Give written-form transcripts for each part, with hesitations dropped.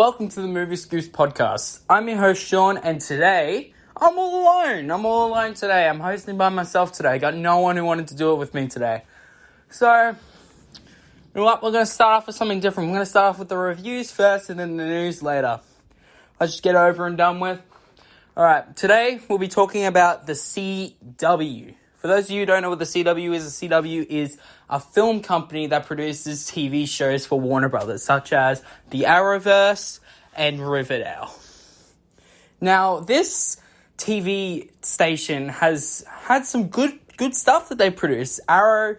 welcome to the Movie Scoops podcast. I'm your host, Sean, and today, I'm all alone. I'm hosting by myself today. Got no one who wanted to do it with me today. So, you know what? We're going to start off with something different. We're going to start off with the reviews first and then the news later. Let's just get over and done with. Alright, today we'll be talking about the CW. For those of you who don't know what the CW is a film company that produces TV shows for Warner Brothers, such as the Arrowverse and Riverdale. Now, this TV station has had some good stuff that they produce. Arrow,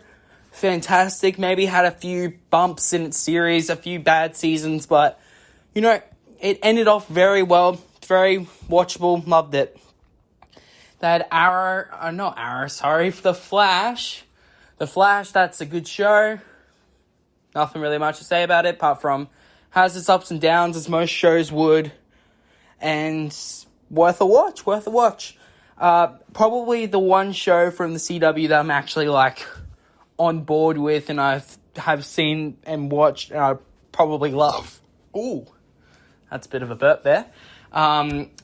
fantastic, maybe had a few bumps in its series, a few bad seasons, but, you know, it ended off very well, very watchable, loved it. They had The Flash. The Flash, that's a good show. Nothing really much to say about it, apart from has its ups and downs, as most shows would. And worth a watch. Probably the one show from the CW that I'm actually, on board with, and I have seen and watched, and I probably love. Ooh, that's a bit of a burp there.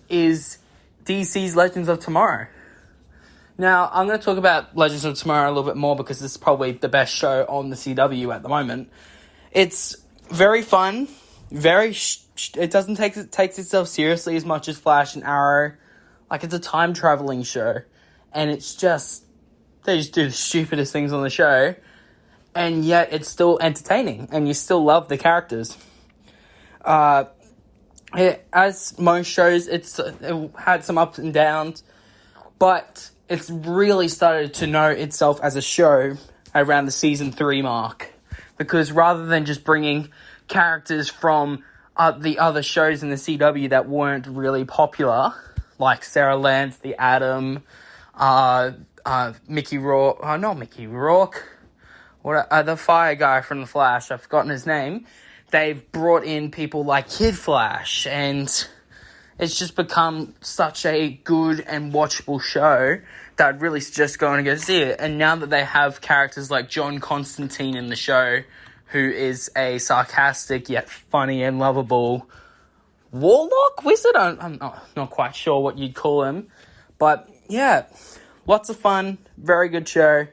Is DC's Legends of Tomorrow. Now, I'm going to talk about Legends of Tomorrow a little bit more because this is probably the best show on the CW at the moment. It's very fun, it doesn't takes itself seriously as much as Flash and Arrow. It's a time-traveling show, and they just do the stupidest things on the show, and yet it's still entertaining, and you still love the characters. As most shows, it had some ups and downs, but it's really started to know itself as a show around the season 3 mark. Because rather than just bringing characters from the other shows in the CW that weren't really popular, like Sarah Lance, the Atom, Mickey Rourke, not Mickey Rourke, the fire guy from The Flash, I've forgotten his name. They've brought in people like Kid Flash, and it's just become such a good and watchable show that I'd really suggest going to go see it. And now that they have characters like John Constantine in the show, who is a sarcastic yet funny and lovable warlock, wizard? I'm not quite sure what you'd call him. But yeah, lots of fun, very good show.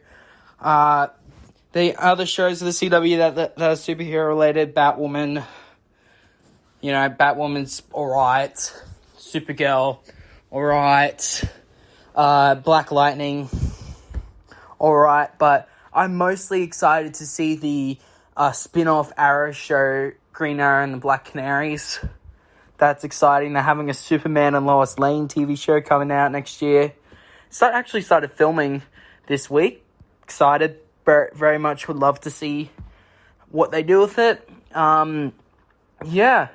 The other shows of the CW that are superhero related, Batwoman, Batwoman's alright, Supergirl, alright, Black Lightning, alright, but I'm mostly excited to see the spin-off Arrow show, Green Arrow and the Black Canaries. That's exciting. They're having a Superman and Lois Lane TV show coming out next year. Actually started filming this week. Excited. Very much would love to see what they do with it. Yeah.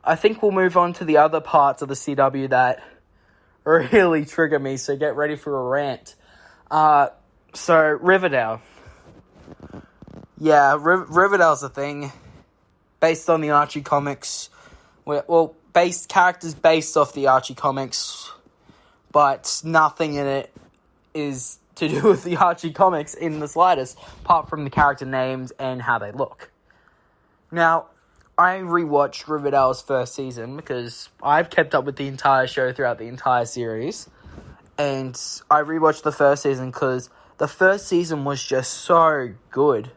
I think we'll move on to the other parts of the CW that really trigger me, so get ready for a rant. So, Riverdale. Yeah, Riverdale's a thing. Based on the Archie comics. Characters based off the Archie comics, but nothing in it is to do with the Archie comics in the slightest, apart from the character names and how they look. Now, I rewatched Riverdale's first season because I've kept up with the entire show throughout the entire series, and I rewatched the first season because the first season was just so good.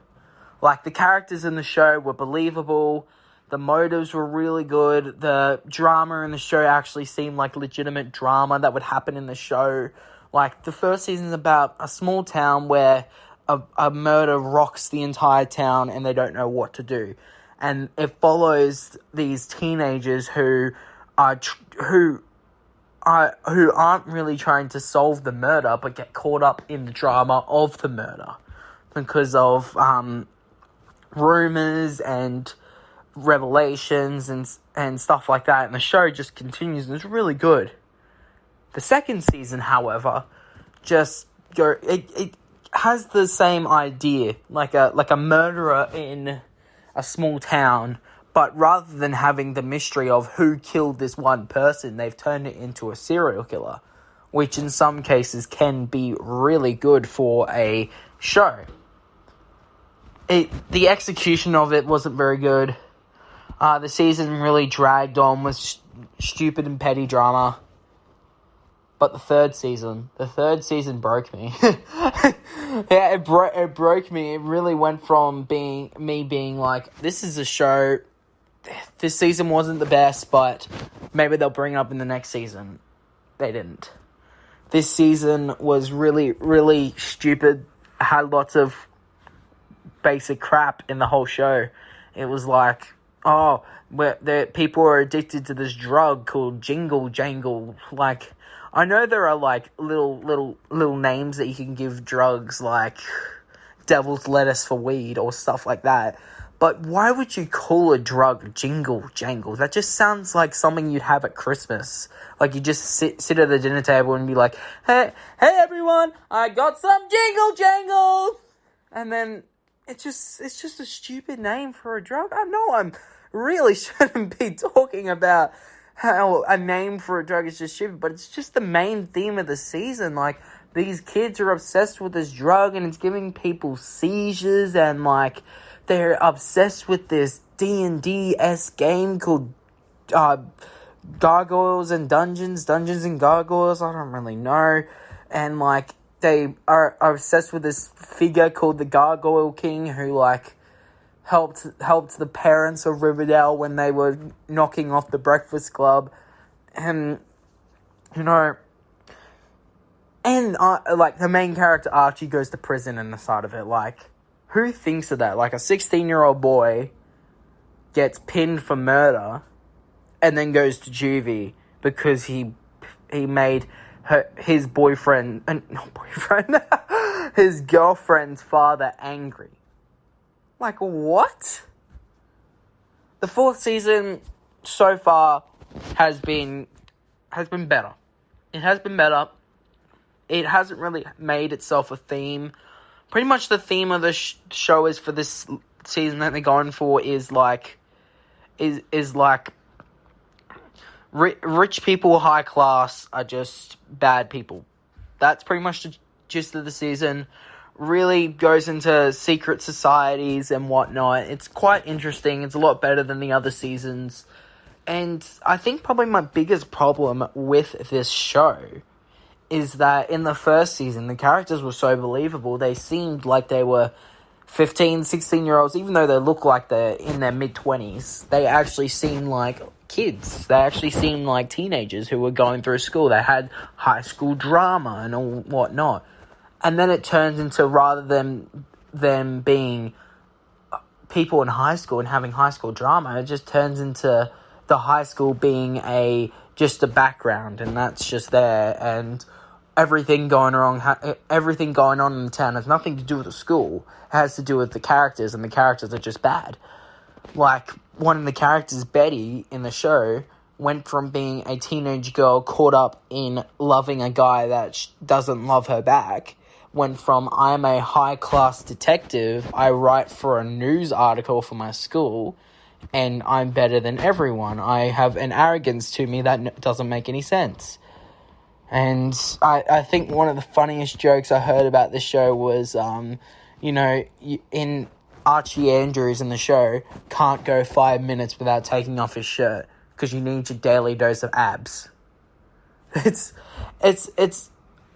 The characters in the show were believable, the motives were really good, the drama in the show actually seemed like legitimate drama that would happen in the show. The first season's about a small town where a murder rocks the entire town and they don't know what to do. And it follows these teenagers who aren't really trying to solve the murder, but get caught up in the drama of the murder because of rumors and revelations and stuff like that. And the show just continues, and it's really good. The second season, however, it has the same idea, like a murderer in a small town, but rather than having the mystery of who killed this one person, they've turned it into a serial killer, which in some cases can be really good for a show. The execution of it wasn't very good. The season really dragged on with stupid and petty drama. But the third season broke me. Yeah, it broke me. It really went from being like, this is a show, this season wasn't the best, but maybe they'll bring it up in the next season. They didn't. This season was really, really stupid. Had lots of basic crap in the whole show. It was like, people are addicted to this drug called Jingle Jangle. Like, I know there are like little names that you can give drugs, like devil's lettuce for weed or stuff like that. But why would you call a drug Jingle Jangle? That just sounds like something you'd have at Christmas. Like, you just sit at the dinner table and be like, hey everyone, I got some Jingle Jangle. And then it's just a stupid name for a drug. I know I really shouldn't be talking about how a name for a drug is just stupid, but it's just the main theme of the season. Like, these kids are obsessed with this drug and it's giving people seizures, and like, they're obsessed with this D&D-esque game called Gargoyles and Dungeons and Gargoyles, I don't really know. And like, they are obsessed with this figure called the Gargoyle King, who like helped the parents of Riverdale when they were knocking off the Breakfast Club. And like, the main character Archie goes to prison and the side of it. Like, who thinks of that? Like, a 16-year-old boy gets pinned for murder and then goes to juvie because he made his his girlfriend's father angry. Like, what? The fourth season so far has been better. It has been better. It hasn't really made itself a theme. Pretty much the theme of the show is for this season that they're going for is like rich people, high class, are just bad people. That's pretty much the gist of the season. Really goes into secret societies and whatnot. It's quite interesting. It's a lot better than the other seasons. And I think probably my biggest problem with this show is that in the first season, the characters were so believable. They seemed like they were 15, 16-year-olds, even though they look like they're in their mid-20s. They actually seemed like kids. They actually seemed like teenagers who were going through school. They had high school drama and all whatnot. And then it turns into, rather than them being people in high school and having high school drama, it just turns into the high school being just a background, and that's just there, and everything going on in the town has nothing to do with the school. It has to do with the characters, and the characters are just bad. Like, one of the characters, Betty, in the show, went from being a teenage girl caught up in loving a guy that doesn't love her back, went from, I'm a high-class detective, I write for a news article for my school, and I'm better than everyone. I have an arrogance to me that doesn't make any sense. And I think one of the funniest jokes I heard about this show was, in Archie Andrews in the show can't go 5 minutes without taking off his shirt because you need your daily dose of abs. It's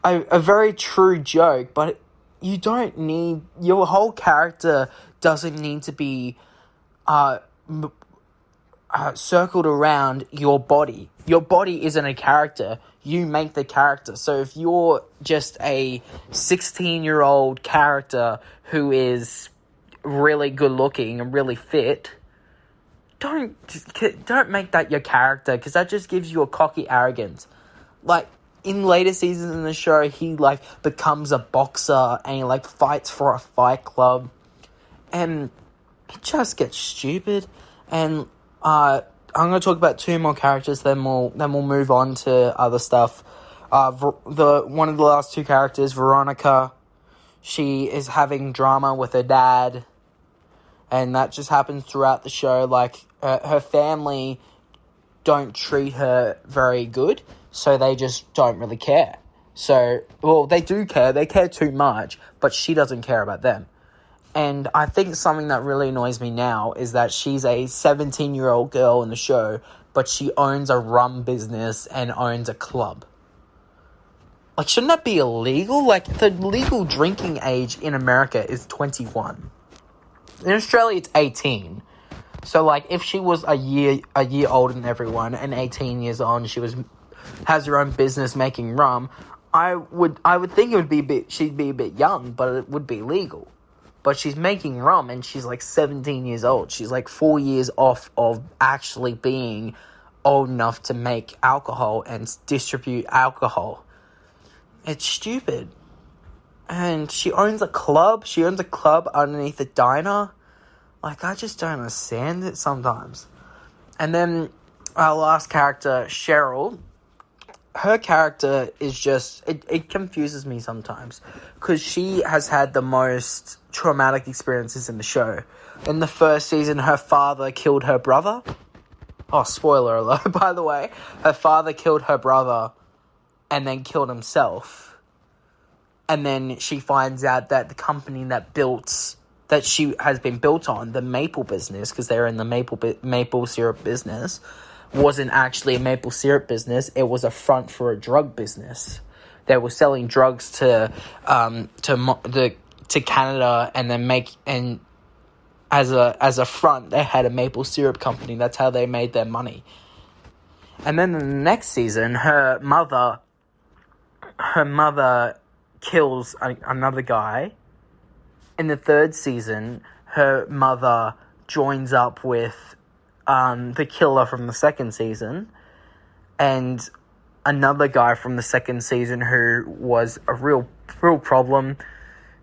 a very true joke, but you don't need, your whole character doesn't need to be circled around your body. Your body isn't a character. You make the character. So if you're just a 16-year-old character who is really good looking and really fit, don't make that your character, because that just gives you a cocky arrogance. Like, in later seasons in the show, he becomes a boxer and he fights for a fight club, and it just gets stupid. And I'm going to talk about two more characters, then we'll move on to other stuff. One of the last two characters, Veronica, she is having drama with her dad, and that just happens throughout the show. Her family don't treat her very good, so they just don't really care. So, well, they do care. They care too much, but she doesn't care about them. And I think something that really annoys me now is that she's a 17-year-old girl in the show, but she owns a rum business and owns a club. Like, shouldn't that be illegal? Like, the legal drinking age in America is 21. In Australia, it's 18. So, like, if she was a year older than everyone and 18 years on, has her own business making rum, I would think it would be she'd be a bit young, but it would be legal. But she's making rum and she's like 17 years old. She's like 4 years off of actually being old enough to make alcohol and distribute alcohol. It's stupid. And she owns a club. She owns a club underneath a diner. Like, I just don't understand it sometimes. And then our last character, Cheryl. Her character is just... It confuses me sometimes. Because she has had the most traumatic experiences in the show. In the first season, her father killed her brother. Oh, spoiler alert, by the way. Her father killed her brother and then killed himself. And then she finds out that the company that she has been built on, the maple business, because they're in the maple syrup business, wasn't actually a maple syrup business. It was a front for a drug business. They were selling drugs to Canada, and then as a front, they had a maple syrup company. That's how they made their money. And then in the next season, her mother kills another guy. In the third season, her mother joins up with the killer from the second season, and another guy from the second season who was a real problem.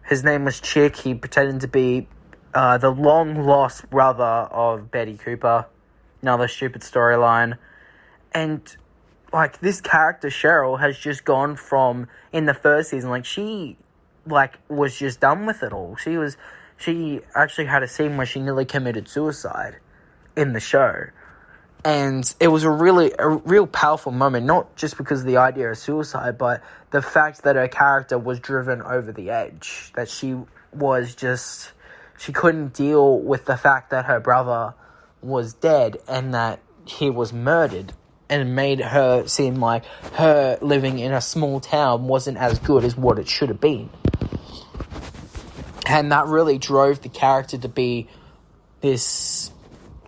His name was Chick. He pretended to be the long-lost brother of Betty Cooper. Another stupid storyline. And, like, this character, Cheryl, has just gone from, in the first season, like, she, like, was just done with it all. She actually had a scene where she nearly committed suicide in the show. And it was a real powerful moment, not just because of the idea of suicide, but the fact that her character was driven over the edge. That she couldn't deal with the fact that her brother was dead and that he was murdered. And it made her seem like her living in a small town wasn't as good as what it should have been. And that really drove the character to be this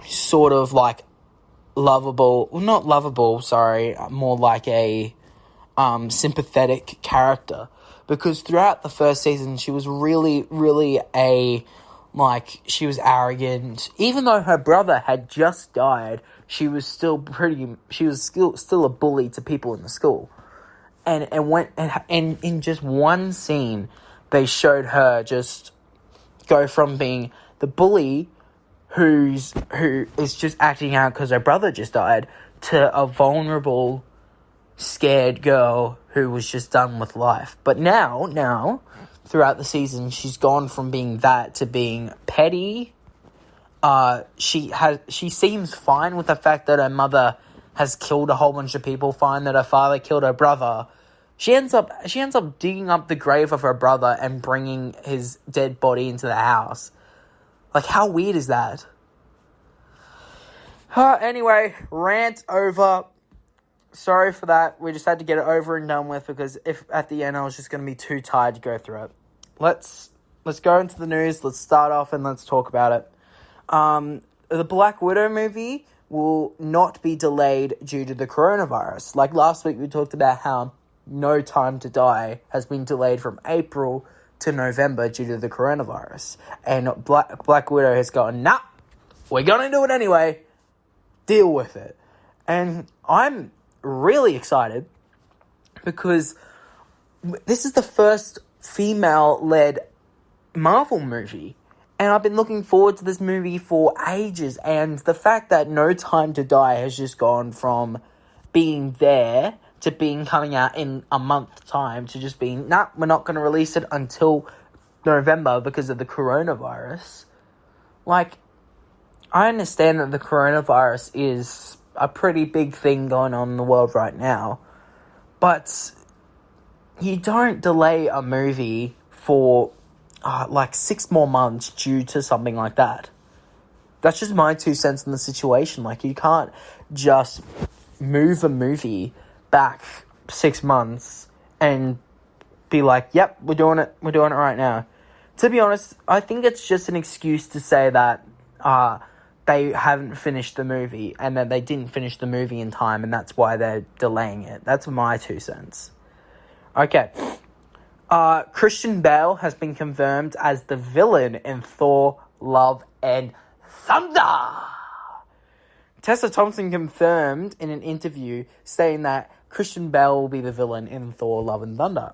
sort of like more like a sympathetic character. Because throughout the first season, she was really, really she was arrogant. Even though her brother had just died, she was still a bully to people in the school. And in just one scene, they showed her just go from being the bully who is just acting out because her brother just died to a vulnerable, scared girl who was just done with life. But now, throughout the season, she's gone from being that to being petty. She seems fine with the fact that her mother has killed a whole bunch of people, fine that her father killed her brother. She ends up digging up the grave of her brother and bringing his dead body into the house. Like, how weird is that? Anyway, rant over. Sorry for that. We just had to get it over and done with, because if at the end I was just going to be too tired to go through it. Let's go into the news. Let's start off and let's talk about it. The Black Widow movie will not be delayed due to the coronavirus. Like last week, we talked about how No Time to Die has been delayed from April to November due to the coronavirus. And Black Widow has gone, nah, we're going to do it anyway. Deal with it. And I'm really excited because this is the first female-led Marvel movie. And I've been looking forward to this movie for ages. And the fact that No Time to Die has just gone from being there to being coming out in a month's time to just being, nah, we're not going to release it until November because of the coronavirus. Like, I understand that the coronavirus is a pretty big thing going on in the world right now. But you don't delay a movie for like 6 more months due to something like that. That's just my 2 cents in the situation. Like, you can't just move a movie back 6 months and be like, yep, we're doing it right now. To be honest, I think it's just an excuse to say that they haven't finished the movie and that they didn't finish the movie in time, and that's why they're delaying it. That's my 2 cents. Okay. Christian Bale has been confirmed as the villain in Thor, Love and Thunder. Tessa Thompson confirmed in an interview saying that Christian Bale will be the villain in Thor, Love and Thunder.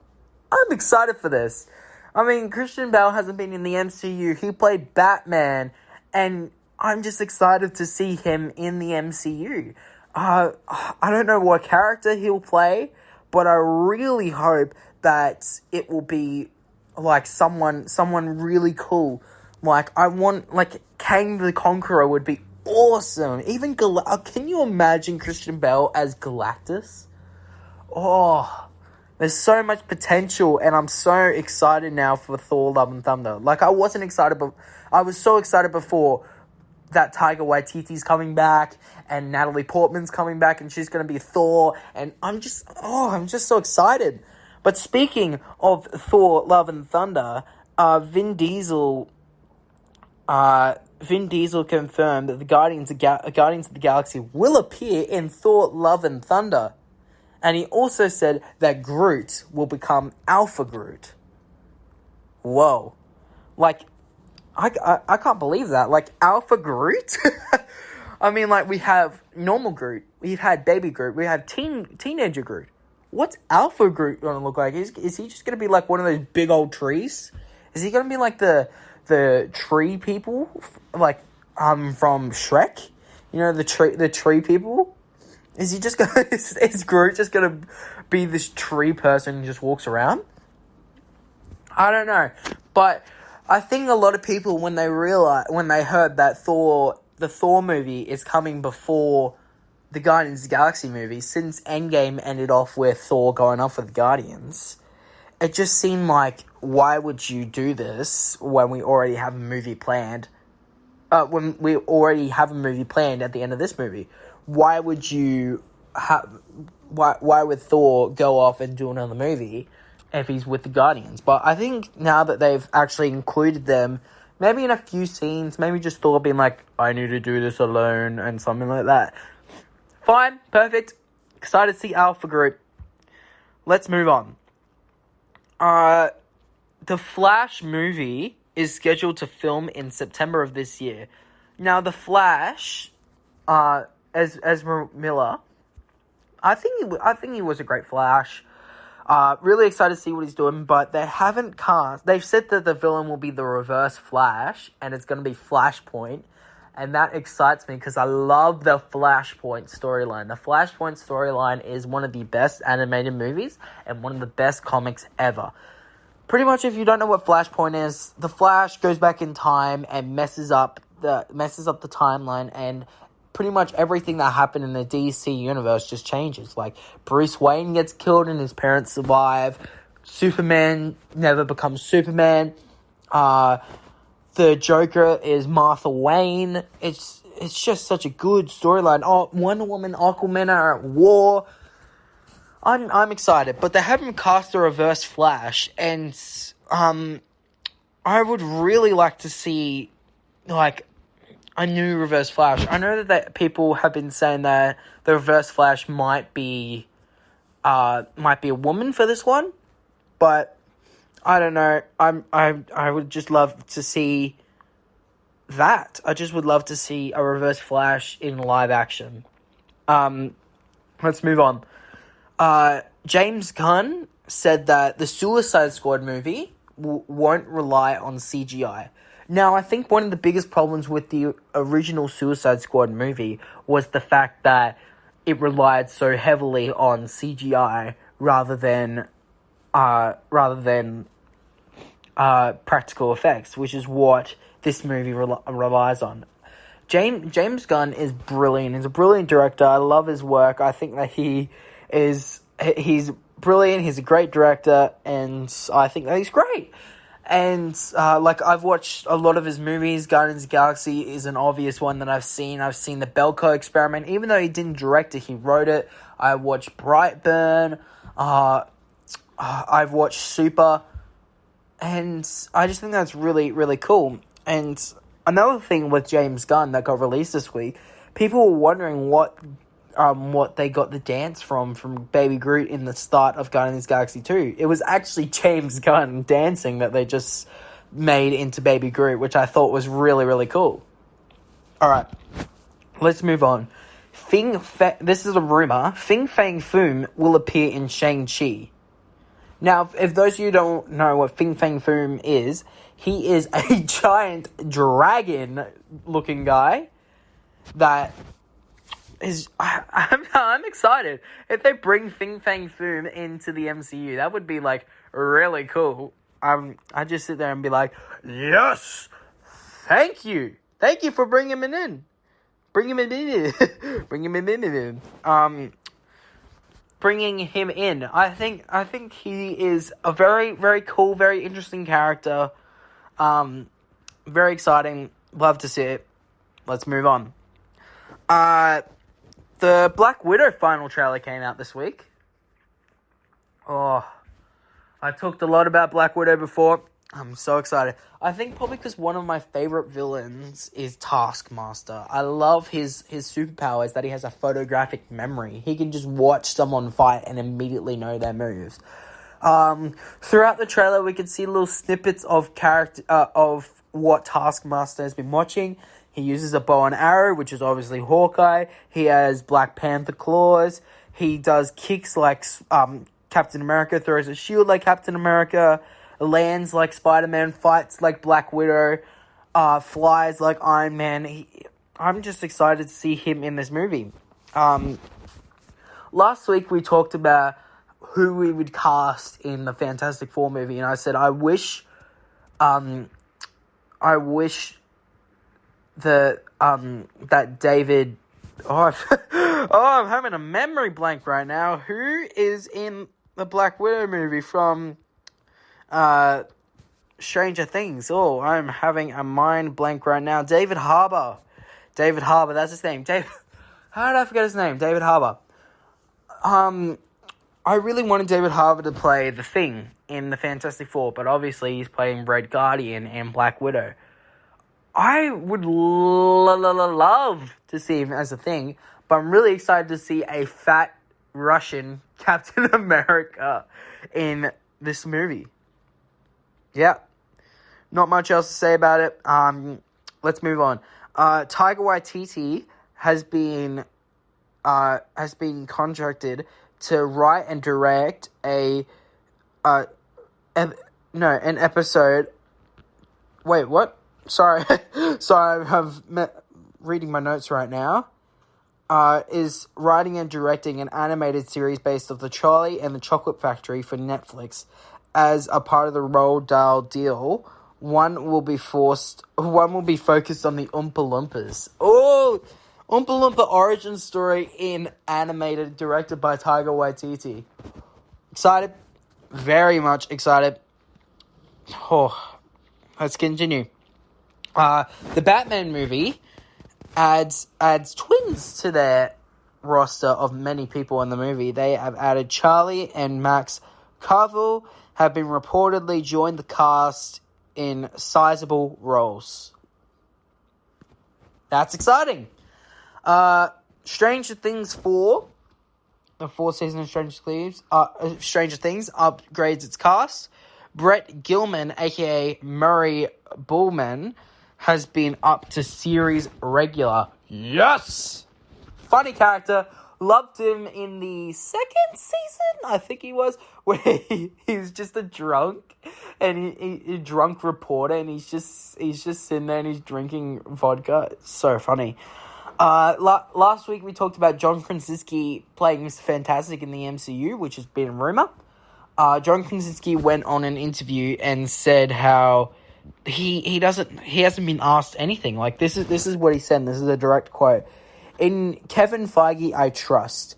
I'm excited for this. I mean, Christian Bale hasn't been in the MCU. He played Batman, and I'm just excited to see him in the MCU. I don't know what character he'll play, but I really hope that it will be like someone really cool. Like, I want, like, Kang the Conqueror would be awesome. Even can you imagine Christian Bale as Galactus? Oh, there's so much potential, and I'm so excited now for Thor, Love and Thunder. Like, I wasn't excited, but I was so excited before that Taika Waititi's coming back, and Natalie Portman's coming back, and she's going to be Thor, and I'm just so excited. But speaking of Thor, Love and Thunder, Vin Diesel confirmed that the Guardians of the Galaxy will appear in Thor, Love and Thunder. And he also said that Groot will become Alpha Groot. Whoa. Like, I can't believe that. Like, Alpha Groot? I mean, like, we have normal Groot. We've had baby Groot. We have teenager Groot. What's Alpha Groot going to look like? Is he just going to be like one of those big old trees? Is he going to be like the tree people? Like, from Shrek? You know, the tree people? Is he just gonna? Is Groot just gonna be this tree person who just walks around? I don't know, but I think a lot of people, when they heard that the Thor movie is coming before the Guardians of the Galaxy movie, since Endgame ended off with Thor going off with the Guardians, it just seemed like, why would you do this when we already have a movie planned? When we already have a movie planned at the end of this movie. Why would Thor go off and do another movie if he's with the Guardians? But I think now that they've actually included them, maybe in a few scenes, maybe just Thor being like, I need to do this alone, and something like that. Fine, perfect. Excited to see Alpha Group. Let's move on. The Flash movie is scheduled to film in September of this year. Now, The Flash, Ezra Miller, I think he was a great Flash. Really excited to see what he's doing, but they haven't cast. They've said that the villain will be the Reverse Flash, and it's going to be Flashpoint, and that excites me because I love the Flashpoint storyline. The Flashpoint storyline is one of the best animated movies and one of the best comics ever. Pretty much, if you don't know what Flashpoint is, the Flash goes back in time and messes up the timeline, and pretty much everything that happened in the DC universe just changes. Like, Bruce Wayne gets killed and his parents survive. Superman never becomes Superman. The Joker is Martha Wayne. It's just such a good storyline. Oh, Wonder Woman, Aquaman are at war. I'm excited, but they haven't cast a Reverse Flash, and I would really like to see, like, a new Reverse Flash. I know that people have been saying that the Reverse Flash might be a woman for this one, but I don't know. I would just love to see that. I just would love to see a Reverse Flash in live action. Let's move on. James Gunn said that the Suicide Squad movie won't rely on CGI. Now, I think one of the biggest problems with the original Suicide Squad movie was the fact that it relied so heavily on CGI rather than practical effects, which is what this movie relies on. James Gunn is brilliant. He's a brilliant director. I love his work. I think that he's brilliant. He's a great director, and I think that he's great. And, I've watched a lot of his movies. Guardians of the Galaxy is an obvious one that I've seen. I've seen the Belko Experiment. Even though he didn't direct it, he wrote it. I watched Brightburn. I've watched Super. And I just think that's really, really cool. And another thing with James Gunn that got released this week, people were wondering what they got the dance from Baby Groot in the start of Guardians of the Galaxy 2. It was actually James Gunn dancing that they just made into Baby Groot, which I thought was really, really cool. Alright, let's move on. This is a rumor. Fin Fang Foom will appear in Shang-Chi. Now, if those of you don't know what Fin Fang Foom is, he is a giant dragon-looking guy that is... I'm excited. If they bring Fin Fang Foom into the MCU, that would be, really cool. I just sit there and be like, yes! Thank you! Thank you for bringing him in. Bringing him in. I think he is a very, very cool, very interesting character. Very exciting. Love to see it. Let's move on. The Black Widow final trailer came out this week. Oh, I talked a lot about Black Widow before. I'm so excited. I think probably because one of my favorite villains is Taskmaster. I love his superpower is that he has a photographic memory. He can just watch someone fight and immediately know their moves. Throughout the trailer, we could see little snippets of of what Taskmaster has been watching. He uses a bow and arrow, which is obviously Hawkeye. He has Black Panther claws. He does kicks like Captain America, throws a shield like Captain America, lands like Spider-Man, fights like Black Widow, flies like Iron Man. I'm just excited to see him in this movie. Last week we talked about who we would cast in the Fantastic Four movie, and I said I wish that David... I'm having a memory blank right now. Who is in the Black Widow movie from Stranger Things? Oh, I'm having a mind blank right now. David Harbour. David Harbour, that's his name. How did I forget his name? David Harbour. I really wanted David Harbour to play the Thing in the Fantastic Four, but obviously he's playing Red Guardian and Black Widow. I would love to see him as a Thing, but I'm really excited to see a fat Russian Captain America in this movie. Yeah. Not much else to say about it. Let's move on. Taika Waititi has been contracted to write and direct an episode. Wait, what? Sorry, I'm reading my notes right now. Is writing and directing an animated series based off the Charlie and the Chocolate Factory for Netflix. As a part of the Roald Dahl deal, one will be focused on the Oompa Loompas. Oh, Oompa Loompa origin story in animated, directed by Taika Waititi. Excited, very much excited. Oh, let's continue. The Batman movie adds twins to their roster of many people in the movie. They have added Charlie and Max Carville have been reportedly joined the cast in sizable roles. That's exciting. Stranger Things 4, the fourth season of Stranger Things upgrades its cast. Brett Gilman, aka Murray Bullman, has been up to series regular. Yes! Funny character. Loved him in the second season, I think he was, where he was just a drunk, and he drunk reporter, and he's just sitting there and he's drinking vodka. It's so funny. Last week we talked about John Krasinski playing Mr. Fantastic in the MCU, which has been a rumor. John Krasinski went on an interview and said how he hasn't been asked anything. Like, this is what he said. This is a direct quote. In Kevin Feige, I trust.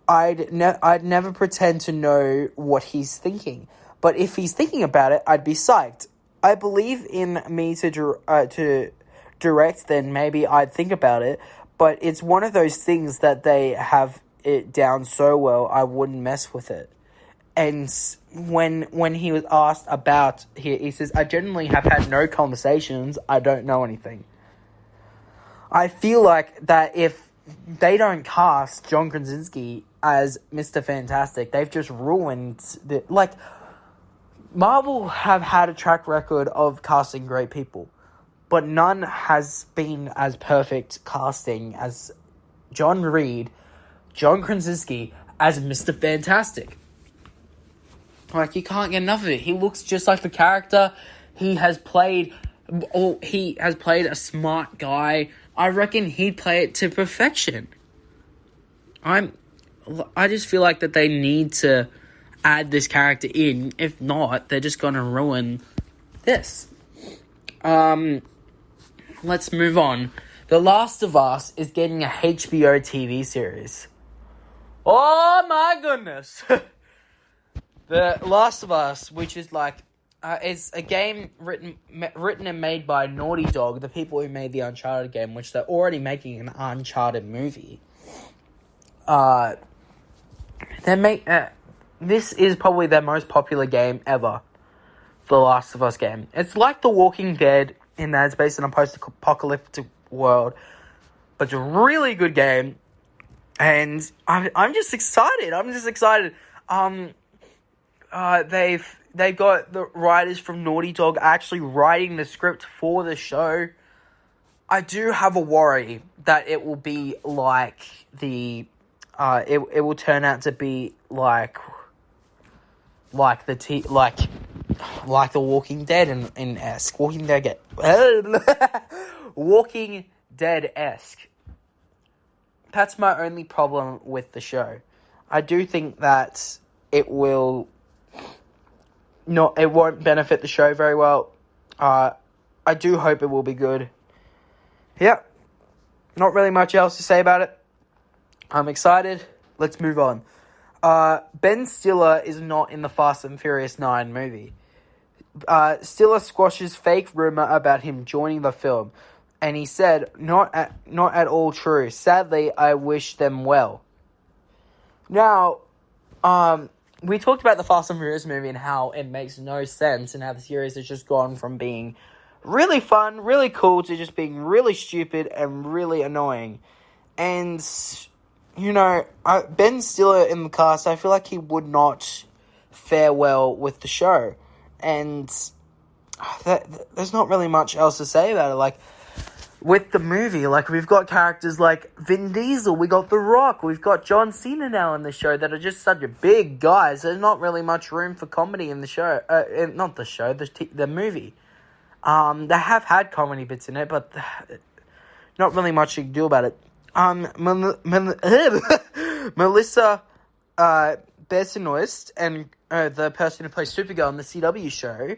I'd never pretend to know what he's thinking. But if he's thinking about it, I'd be psyched. I believe in me to direct, then maybe I'd think about it. But it's one of those things that they have it down so well, I wouldn't mess with it. And when he was asked about, he says, I generally have had no conversations. I don't know anything. I feel like that if they don't cast John Krasinski as Mr. Fantastic, they've just ruined the... Like, Marvel have had a track record of casting great people, but none has been as perfect casting as John Krasinski as Mr. Fantastic. Like, you can't get enough of it. He looks just like the character. He has played a smart guy. I reckon he'd play it to perfection. I just feel like that they need to add this character in. If not, they're just gonna ruin this. Let's move on. The Last of Us is getting a HBO TV series. Oh my goodness. The Last of Us, which is like, is a game written and made by Naughty Dog, the people who made the Uncharted game, which they're already making an Uncharted movie. This is probably their most popular game ever, The Last of Us game. It's like The Walking Dead in that it's based on a post-apocalyptic world, but it's a really good game, and I'm just excited. They've got the writers from Naughty Dog actually writing the script for the show. I do have a worry that it will be like it will turn out to be like The Walking Dead in esque. Walking Dead esque. That's my only problem with the show. I do think that it won't benefit the show very well. I do hope it will be good. Yeah. Not really much else to say about it. I'm excited. Let's move on. Ben Stiller is not in the Fast and Furious 9 movie. Stiller squashes fake rumor about him joining the film. And he said, not at all true. Sadly, I wish them well. Now, we talked about the Fast and Furious movie and how it makes no sense and how the series has just gone from being really fun, really cool, to just being really stupid and really annoying. And, Ben Stiller in the cast, I feel like he would not fare well with the show. And there's not really much else to say about it. Like, with the movie, like, we've got characters like Vin Diesel, we got The Rock, we've got John Cena now in the show that are just such a big guys. There's not really much room for comedy in the show. Not the show, the movie. They have had comedy bits in it, but not really much you can do about it. Melissa Benoist and the person who plays Supergirl in the CW show,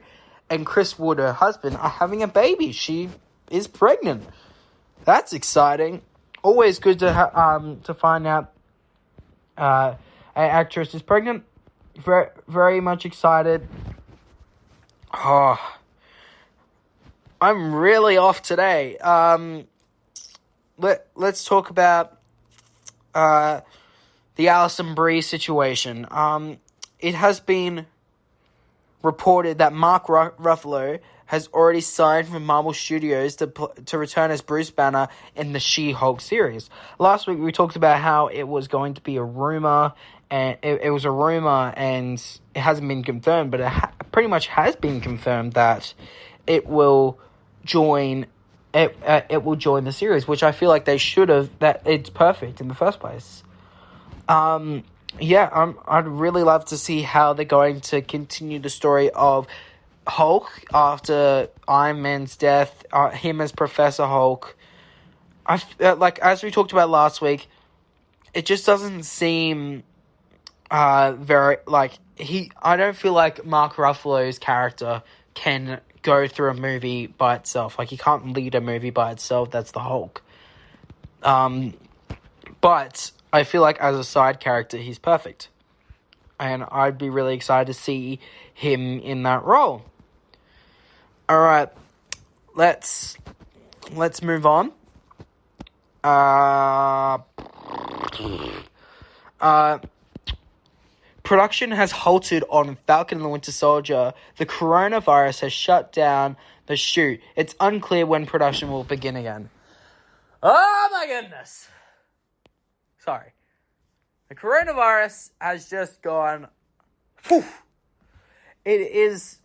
and Chris Wood, her husband, are having a baby. She is pregnant. That's exciting. Always good to find out an actress is pregnant. Very, very much excited. Oh, I'm really off today. Let's talk about the Alison Brie situation. It has been reported that Mark Ruffalo has already signed with Marvel Studios to return as Bruce Banner in the She-Hulk series. Last week we talked about how it was going to be a rumor, and it was a rumor, and it hasn't been confirmed, but it pretty much has been confirmed that it will join. It will join the series, which I feel like they should have. That it's perfect in the first place. I'd really love to see how they're going to continue the story of Hulk after Iron Man's death, him as Professor Hulk. As we talked about last week, it just doesn't seem very I don't feel like Mark Ruffalo's character can go through a movie by itself. Like, he can't lead a movie by itself. That's the Hulk. But I feel like as a side character, he's perfect. And I'd be really excited to see him in that role. All right, let's move on. Production has halted on Falcon and the Winter Soldier. The coronavirus has shut down the shoot. It's unclear when production will begin again. Oh my goodness. Sorry. The coronavirus has just gone... Whew. It is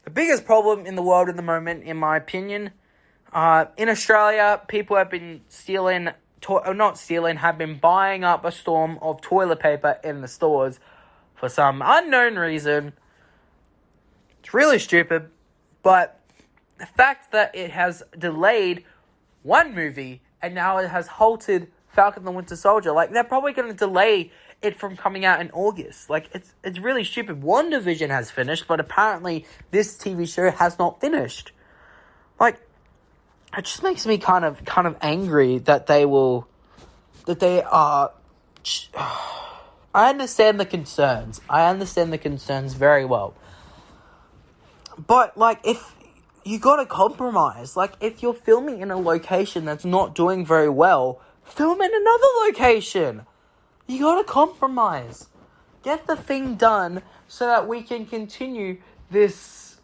the biggest problem in the world at the moment, in my opinion. In Australia, people have been have been buying up a storm of toilet paper in the stores for some unknown reason. It's really stupid, but the fact that it has delayed one movie and now it has halted Falcon and the Winter Soldier, like, they're probably going to delay it from coming out in August. Like, it's really stupid. WandaVision has finished, but apparently this TV show has not finished. Like, it just makes me kind of angry that they are... I understand the concerns. I understand the concerns very well. But, like, if you gotta compromise. Like, if you're filming in a location that's not doing very well, film in another location. You gotta compromise. Get the thing done so that we can continue this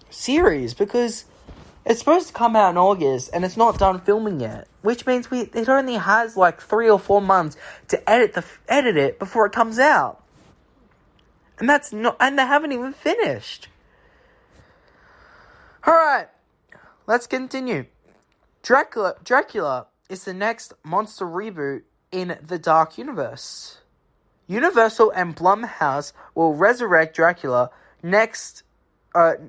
series, because it's supposed to come out in August, and it's not done filming yet. Which means it only has like 3 or 4 months to edit it before it comes out. And they haven't even finished. Alright, let's continue. Dracula is the next monster reboot in the Dark Universe. Universal and Blumhouse will resurrect Dracula next for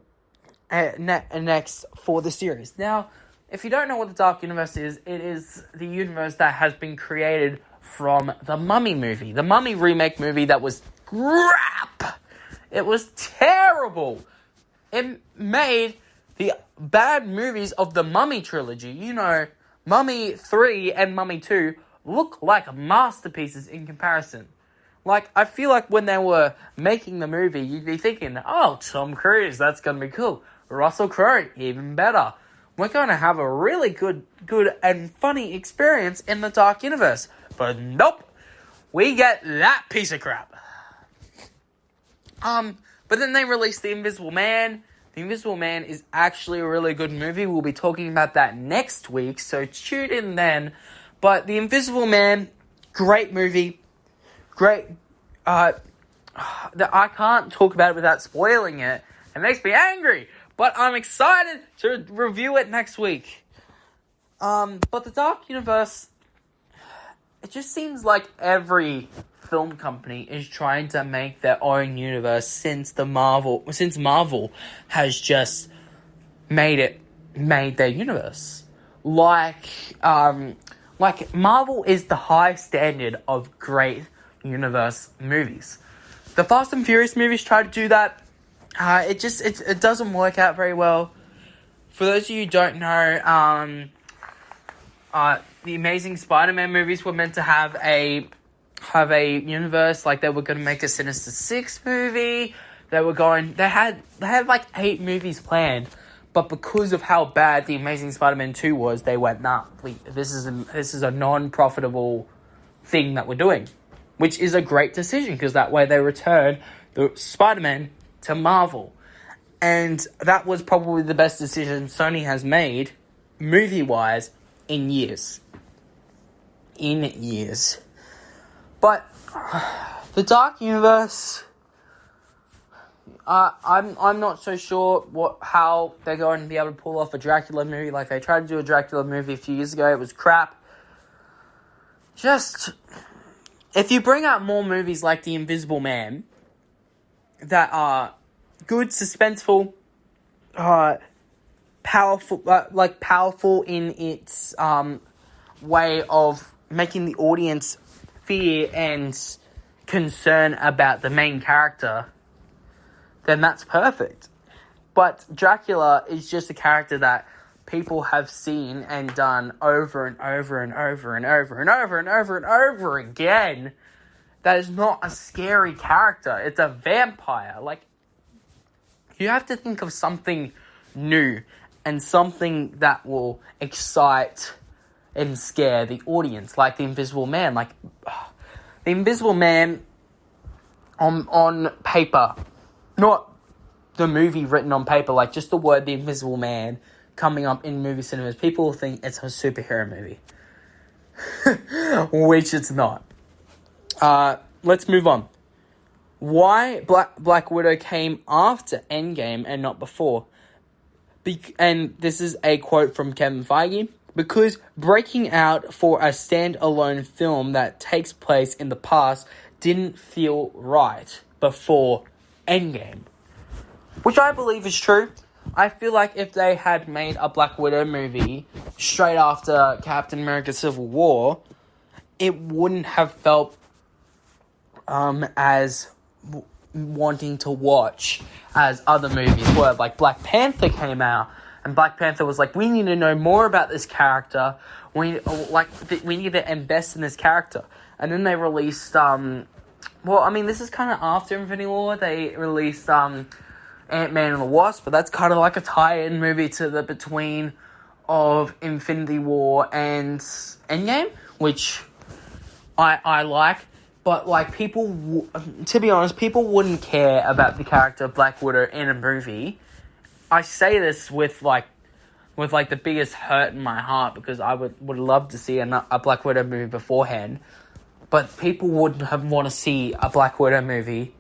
the series. Now, if you don't know what the Dark Universe is, it is the universe that has been created from the Mummy movie. The Mummy remake movie that was crap. It was terrible. It made the bad movies of the Mummy trilogy, you know, Mummy 3 and Mummy 2, look like masterpieces in comparison. Like, I feel like when they were making the movie, you'd be thinking, oh, Tom Cruise, that's going to be cool. Russell Crowe, even better. We're going to have a really good and funny experience in the Dark Universe. But nope, we get that piece of crap. But then they released The Invisible Man. The Invisible Man is actually a really good movie. We'll be talking about that next week, so tune in then. But The Invisible Man, great movie. Great. I can't talk about it without spoiling it. It makes me angry. But I'm excited to review it next week. But the Dark Universe, it just seems like every film company is trying to make their own universe since Marvel has just made their universe. Like Marvel is the high standard of great universe movies. The Fast and Furious movies try to do that. It doesn't work out very well. For those of you who don't know, the Amazing Spider-Man movies were meant to have a universe. Like, they were going to make a Sinister Six movie. They had like 8 movies planned, but because of how bad the Amazing Spider-Man 2 was, they went, nah, this is a non-profitable thing that we're doing, which is a great decision, because that way they return the Spider-Man to Marvel. And that was probably the best decision Sony has made, movie-wise, in years. But the Dark Universe, I'm not so sure how they're going to be able to pull off a Dracula movie. Like, they tried to do a Dracula movie a few years ago, it was crap. Just, if you bring out more movies like The Invisible Man that are good, suspenseful, powerful in its way of making the audience fear and concern about the main character, then that's perfect. But Dracula is just a character that people have seen and done over and over and over and over and over and over and over again. That is not a scary character. It's a vampire. Like, You have to think of something new and something that will excite and scare the audience, like the Invisible Man. Like, the Invisible Man on paper, not the movie written on paper, like just the word The Invisible Man coming up in movie cinemas. People will think it's a superhero movie, which it's not. Let's move on. Why Black Widow came after Endgame and not before? And this is a quote from Kevin Feige. Because breaking out for a standalone film that takes place in the past didn't feel right before Endgame. Which I believe is true. I feel like if they had made a Black Widow movie straight after Captain America Civil War, it wouldn't have felt as wanting to watch as other movies were. Like Black Panther came out, and Black Panther was like, we need to know more about this character. We need to invest in this character. And then they released, this is kind of after Infinity War. They released Ant-Man and the Wasp, but that's kind of like a tie-in movie to the between of Infinity War and Endgame, which I like. But, like, to be honest, people wouldn't care about the character of Black Widow in a movie. I say this with the biggest hurt in my heart, because I would love to see a Black Widow movie beforehand. But people wouldn't want to see a Black Widow movie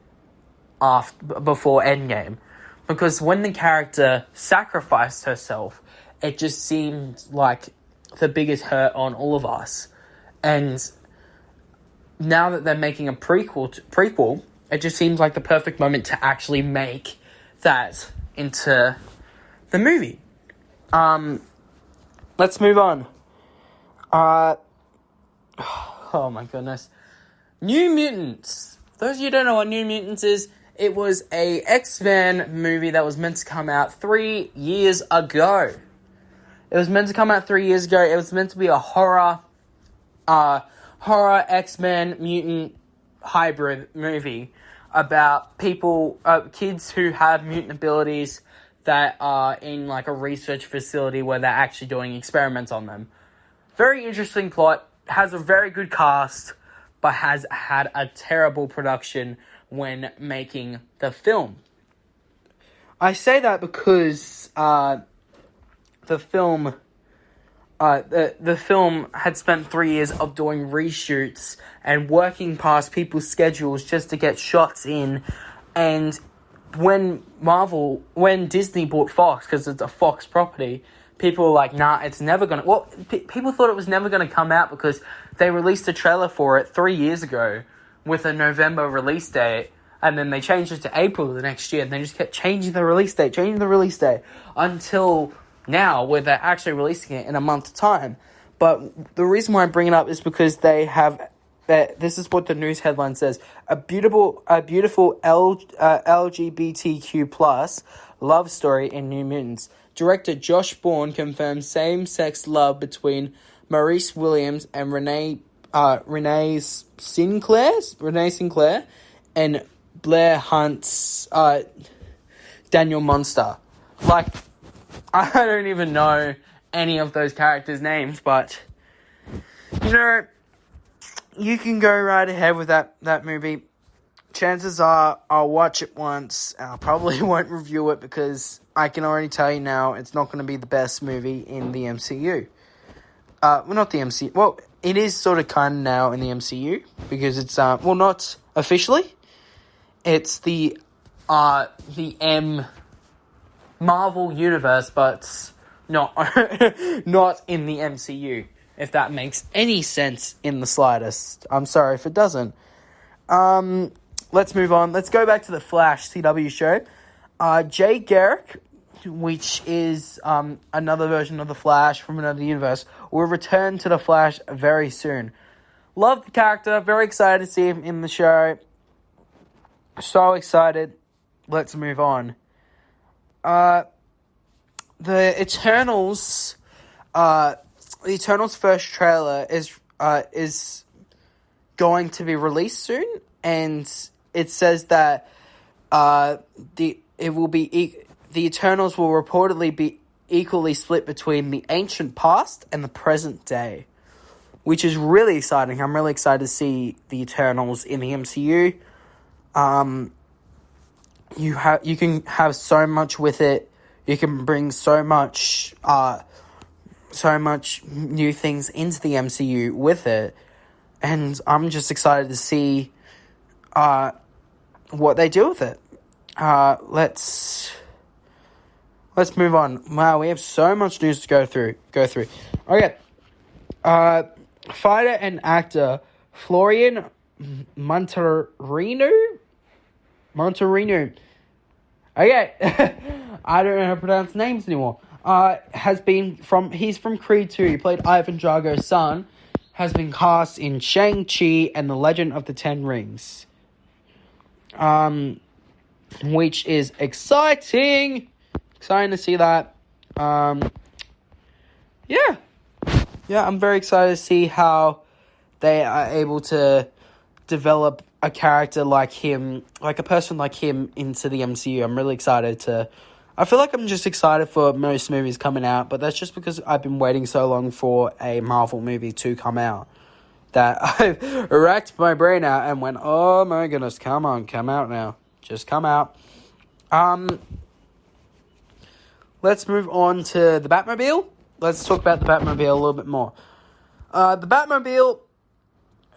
before Endgame. Because when the character sacrificed herself, it just seemed like the biggest hurt on all of us. And now that they're making a prequel, it just seems like the perfect moment to actually make that into the movie. Let's move on. Oh my goodness. New Mutants. For those of you who don't know what New Mutants is, it was a X-Men movie that was meant to come out 3 years ago. It was meant to come out 3 years ago. It was meant to be a horror X-Men mutant hybrid movie about kids who have mutant abilities that are in like a research facility where they're actually doing experiments on them. Very interesting plot, has a very good cast, but has had a terrible production when making the film. I say that because the film had spent 3 years of doing reshoots and working past people's schedules just to get shots in. And when Disney bought Fox, because it's a Fox property, people were like, nah, it's never going to... Well, people thought it was never going to come out because they released a trailer for it 3 years ago with a November release date. And then they changed it to April the next year. And they just kept changing the release date until now, where they're actually releasing it in a month's time. But the reason why I bring it up is because they have... this is what the news headline says. A beautiful LGBTQ plus love story in New Mutants. Director Josh Bourne confirms same-sex love between Maurice Williams and Renee Sinclair and Blair Hunt's Daniel Monster. Like, I don't even know any of those characters' names, but you can go right ahead with that movie. Chances are I'll watch it once. I probably won't review it because I can already tell you now it's not going to be the best movie in the MCU. Not the MCU. Well, it is sort of kind of now in the MCU because it's not officially. It's the Marvel universe, but not not in the MCU. If that makes any sense in the slightest. I'm sorry if it doesn't. Let's move on. Let's go back to the Flash CW show. Jay Garrick, which is another version of the Flash from another universe, will return to the Flash very soon. Love the character. Very excited to see him in the show. So excited. Let's move on. The Eternals... the Eternals first trailer is going to be released soon, and it says that the it will be the Eternals will reportedly be equally split between the ancient past and the present day, which is really exciting. I'm really excited to see the Eternals in the MCU. You can have so much with it. You can bring so much new things into the MCU with it, and I'm just excited to see what they do with it. Let's move on. Wow, we have so much news to go through. Okay. Fighter and actor Florian Monterino. Okay. I don't know how to pronounce names anymore. He's from Creed 2. He played Ivan Drago's son. Has been cast in Shang-Chi and the Legend of the Ten Rings. Which is exciting. Exciting to see that. Yeah, I'm very excited to see how they are able to develop a character like him, like a person like him, into the MCU. I'm really excited I feel like I'm just excited for most movies coming out, but that's just because I've been waiting so long for a Marvel movie to come out that I've racked my brain out and went, oh my goodness, come on, come out now. Just come out. Let's move on to the Batmobile. Let's talk about the Batmobile a little bit more. The Batmobile,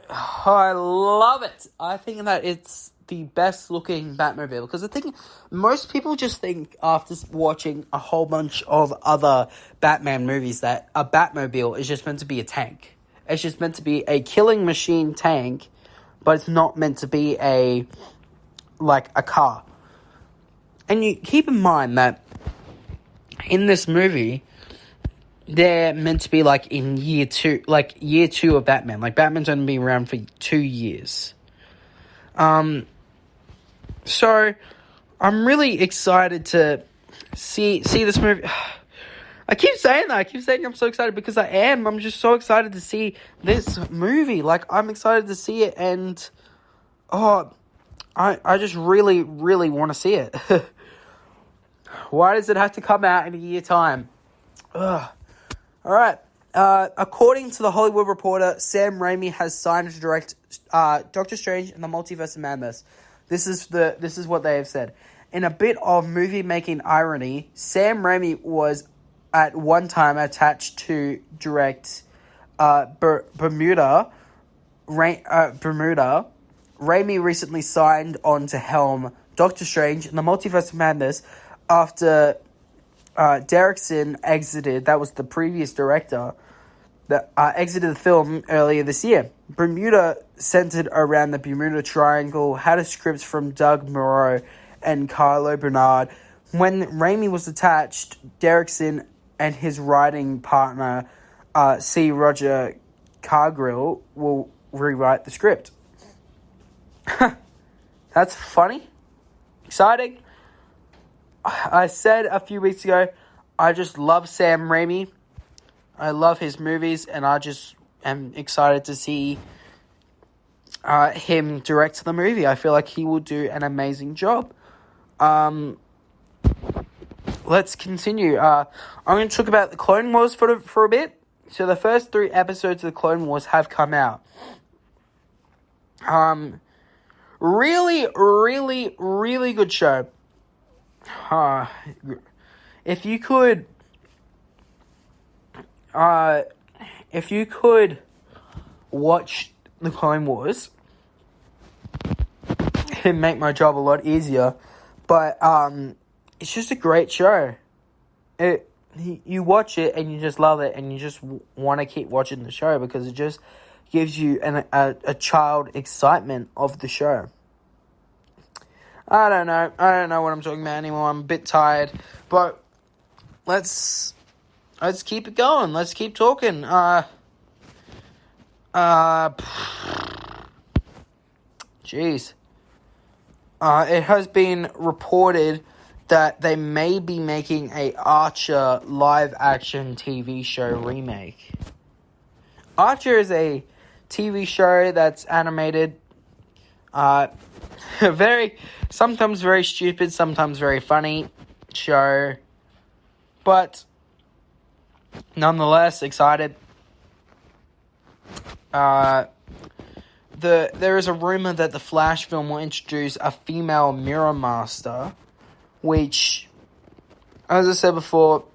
I love it. I think that it's the best looking Batmobile, because I think most people just think after watching a whole bunch of other Batman movies that a Batmobile is just meant to be a tank. It's just meant to be a killing machine tank, but it's not meant to be a car. And you keep in mind that in this movie, they're meant to be in year two of Batman. Batman's only been around for 2 years. So I'm really excited to see this movie. I keep saying that. I keep saying I'm so excited because I am. I'm just so excited to see this movie. I'm excited to see it, and I just really, really want to see it. Why does it have to come out in a year time? Ugh. All right. According to The Hollywood Reporter, Sam Raimi has signed to direct Doctor Strange and the Multiverse of Madness. This is what they have said. In a bit of movie-making irony, Sam Raimi was at one time attached to direct Bermuda. Raimi recently signed on to helm Doctor Strange and the Multiverse of Madness after Derrickson exited. That was the previous director that exited the film earlier this year. Bermuda, centered around the Bermuda Triangle, had a script from Doug Moreau and Carlo Bernard. When Raimi was attached, Derrickson and his writing partner, C. Roger Cargill, will rewrite the script. That's funny. Exciting. I said a few weeks ago, I just love Sam Raimi. I love his movies, and I just am excited to see him direct the movie. I feel like he will do an amazing job. Let's continue. I'm going to talk about the Clone Wars for a bit. So the first 3 episodes of the Clone Wars have come out. Really, really, really good show. If you could watch the Clone Wars, it'd make my job a lot easier. But it's just a great show. You watch it and you just love it, and you just want to keep watching the show because it just gives you a child excitement of the show. I don't know what I'm talking about anymore. I'm a bit tired, but let's keep it going. Let's keep talking. Jeez. It has been reported that they may be making a Archer live-action TV show remake. Archer is a TV show that's animated. Sometimes very stupid, sometimes very funny show, but nonetheless excited. There is a rumor that the Flash film will introduce a female Mirror Master, which, as I said before,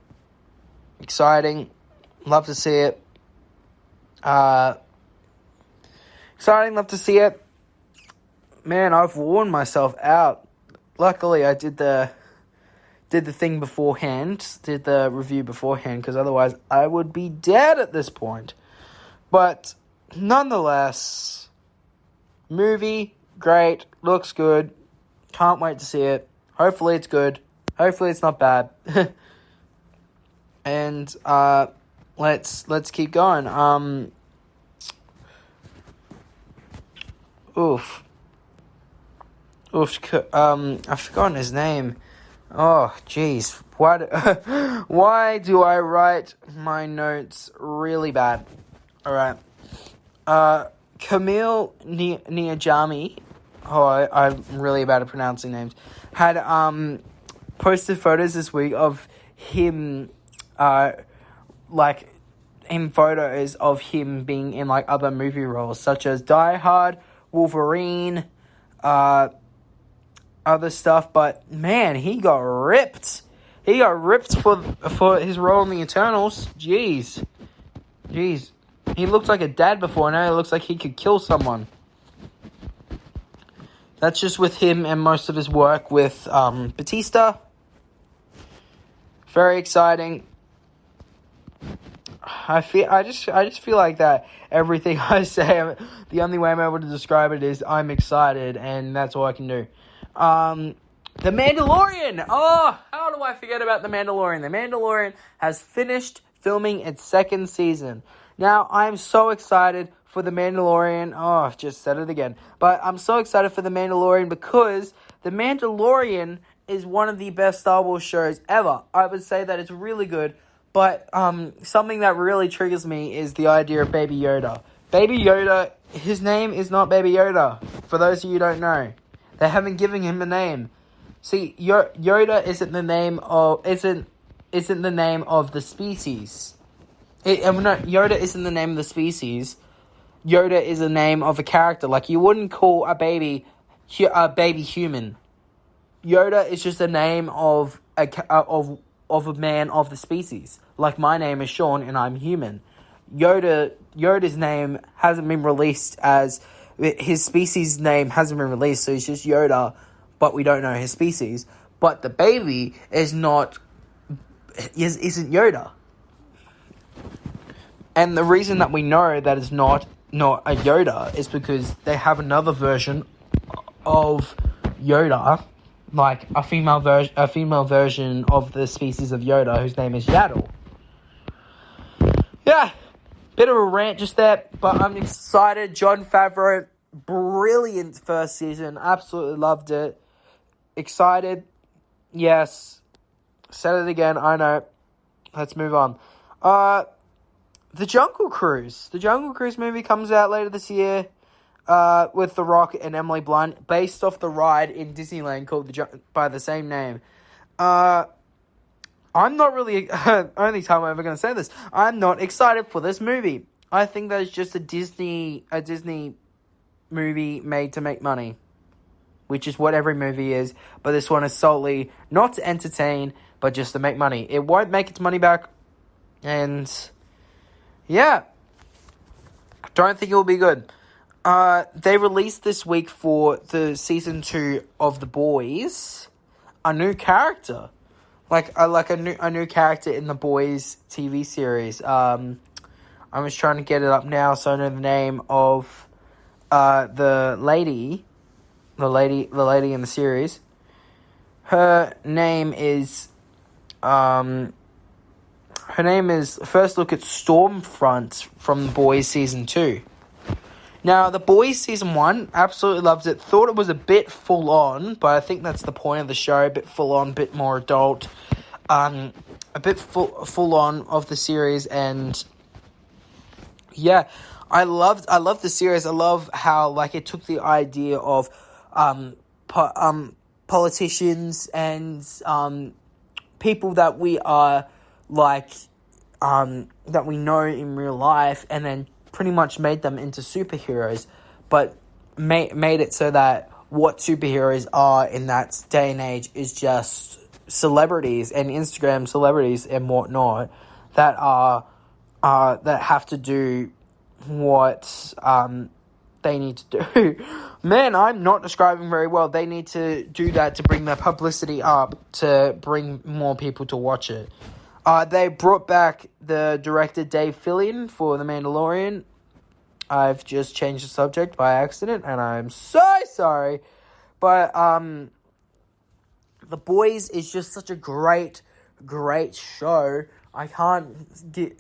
exciting. Love to see it. Exciting, love to see it. Man, I've worn myself out. Luckily, I did the thing beforehand, did the review beforehand, because otherwise I would be dead at this point. But nonetheless, movie, great, looks good. Can't wait to see it. Hopefully it's good. Hopefully it's not bad. And let's keep going. I've forgotten his name. Oh, jeez. Why do I write my notes really bad? Alright. Camille Niyajami, I'm really bad at pronouncing names, had posted photos this week of him, in photos of him being in, other movie roles, such as Die Hard, Wolverine, other stuff, but man, he got ripped. He got ripped for his role in the Eternals. Jeez. He looked like a dad before, now he looks like he could kill someone. That's just with him and most of his work with Batista. Very exciting. I just feel like that everything I say, the only way I'm able to describe it is I'm excited, and that's all I can do. The Mandalorian! Oh, how do I forget about The Mandalorian? The Mandalorian has finished filming its second season. Now, I'm so excited for The Mandalorian. Oh, I've just said it again. But I'm so excited for The Mandalorian because The Mandalorian is one of the best Star Wars shows ever. I would say that it's really good. But something that really triggers me is the idea of Baby Yoda. Baby Yoda, his name is not Baby Yoda. For those of you who don't know. They haven't given him a name. See, Yoda isn't the name of the species. Yoda isn't the name of the species. Yoda is the name of a character. Like, you wouldn't call a baby human. Yoda is just a name of a man of the species. Like, my name is Sean and I'm human. Yoda's name hasn't been released as... His species name hasn't been released, so he's just Yoda, but we don't know his species. But the baby isn't Yoda. And the reason that we know that it's not a Yoda is because they have another version of Yoda, like a female version of the species of Yoda, whose name is Yaddle. Yeah. Bit of a rant just there, but I'm excited. Jon Favreau, brilliant first season. Absolutely loved it. Excited. Yes. Said it again, I know. Let's move on. The Jungle Cruise. The Jungle Cruise movie comes out later this year with The Rock and Emily Blunt, based off the ride in Disneyland called by the same name. I'm not really, only time I'm ever going to say this, I'm not excited for this movie. I think that it's just a Disney movie made to make money, which is what every movie is, but this one is solely not to entertain, but just to make money. It won't make its money back, and yeah, don't think it will be good. They released this week for the season 2 of The Boys, a new character. A new character in The Boys TV series. I'm just trying to get it up now so I know the name of the lady in the series. Her name is first look at Stormfront from The Boys season 2. Now, The Boys season 1, absolutely loved it. Thought it was a bit full on, but I think that's the point of the show. A bit full on, a bit more adult. A bit full on of the series, and yeah, I loved the series. I love how, like, it took the idea of politicians and people that we are, like, that we know in real life, and then pretty much made them into superheroes, but made it so that what superheroes are in that day and age is just celebrities and Instagram celebrities and whatnot that are that have to do what they need to do. Man, I'm not describing very well. They need to do that to bring their publicity up, to bring more people to watch it. They brought back the director Dave Fillion for The Mandalorian. I've just changed the subject by accident, and I'm so sorry. But The Boys is just such a great show. I can't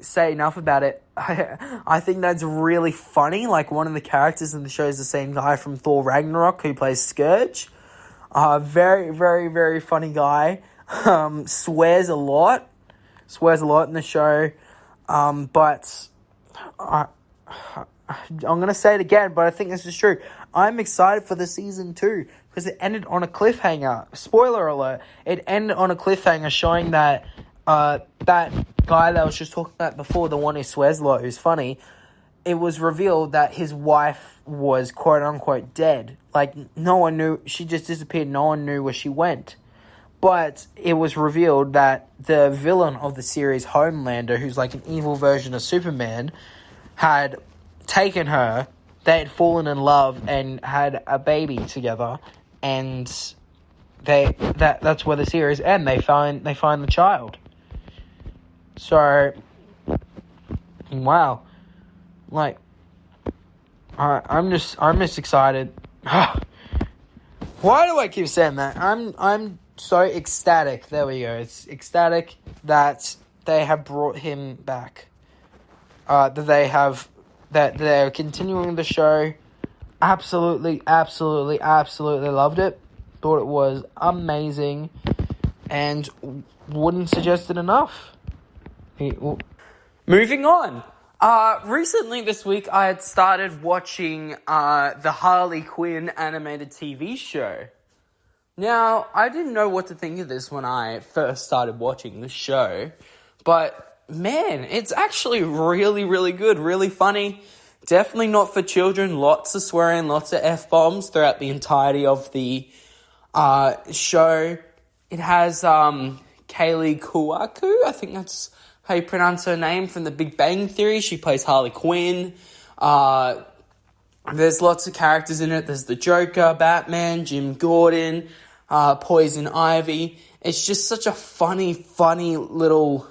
say enough about it. I think that's really funny. Like, one of the characters in the show is the same guy from Thor Ragnarok who plays Scourge. Very, very, very funny guy. Swears a lot in the show. But I'm going to say it again, but I think this is true. I'm excited for the season 2 because it ended on a cliffhanger. Spoiler alert. It ended on a cliffhanger showing that that guy that I was just talking about before, the one who swears a lot, who's funny, it was revealed that his wife was quote-unquote dead. Like, no one knew. She just disappeared. No one knew where she went. But it was revealed that the villain of the series, Homelander, who's like an evil version of Superman, had taken her. They had fallen in love and had a baby together. And that's where the series ends. They find the child. So, wow, like, I'm just excited. Why do I keep saying that? I'm so ecstatic. There we go. It's ecstatic that they have brought him back. That they're continuing the show. Absolutely loved it. Thought it was amazing, and wouldn't suggest it enough. Moving on. Recently this week I had started watching the Harley Quinn animated TV show. Now, I didn't know what to think of this when I first started watching the show, but man, it's actually really, really good, really funny. Definitely not for children. Lots of swearing, lots of F-bombs throughout the entirety of the show. It has Kaylee Kuaku, I think that's how you pronounce her name, from The Big Bang Theory. She plays Harley Quinn. There's lots of characters in it. There's the Joker, Batman, Jim Gordon, Poison Ivy. It's just such a funny little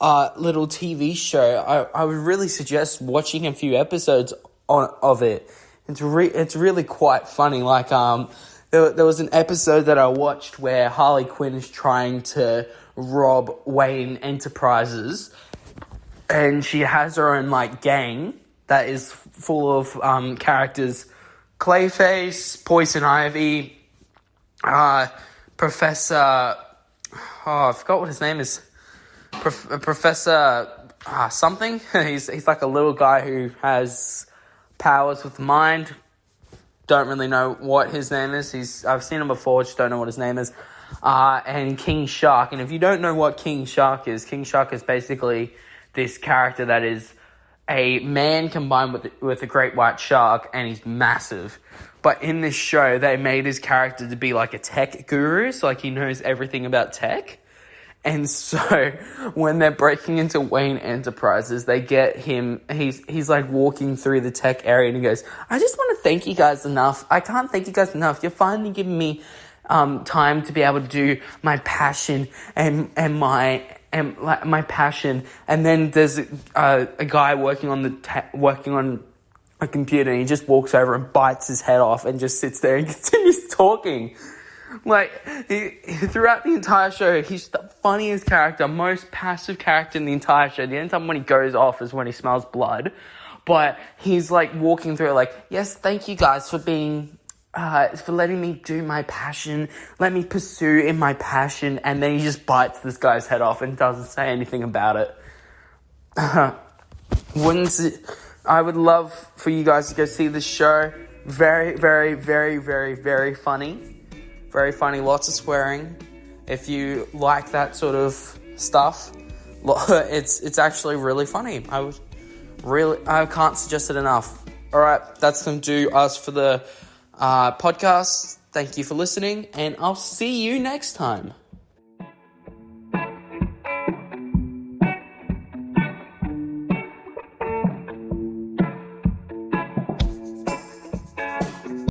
TV show. I would really suggest watching a few episodes of it. It's really quite funny. Like, there was an episode that I watched where Harley Quinn is trying to rob Wayne Enterprises, and she has her own, like, gang that is full of characters: Clayface, Poison Ivy, Professor, I forgot what his name is, Professor something. He's like a little guy who has powers with mind. Don't really know what his name is. I've seen him before, just don't know what his name is. And King Shark. And if you don't know what King Shark is basically this character that is a man combined with a great white shark, and he's massive. But in this show, they made his character to be like a tech guru, so like he knows everything about tech. And so when they're breaking into Wayne Enterprises, they get him, he's like walking through the tech area, and he goes, I just want to thank you guys enough. I can't thank you guys enough. You're finally giving me time to be able to do my passion and my passion. And then there's a guy working on a computer, and he just walks over and bites his head off and just sits there and continues talking. Like, throughout the entire show, he's the funniest character, most passive character in the entire show. The only time when he goes off is when he smells blood. But he's like walking through it like, yes, thank you guys for being, for letting me do my passion. Let me pursue in my passion. And then he just bites this guy's head off and doesn't say anything about it. I would love for you guys to go see this show. Very, very, very, very, very funny. Very funny. Lots of swearing. If you like that sort of stuff, it's actually really funny. I can't suggest it enough. All right, that's going to do us for the podcast. Thank you for listening, and I'll see you next time.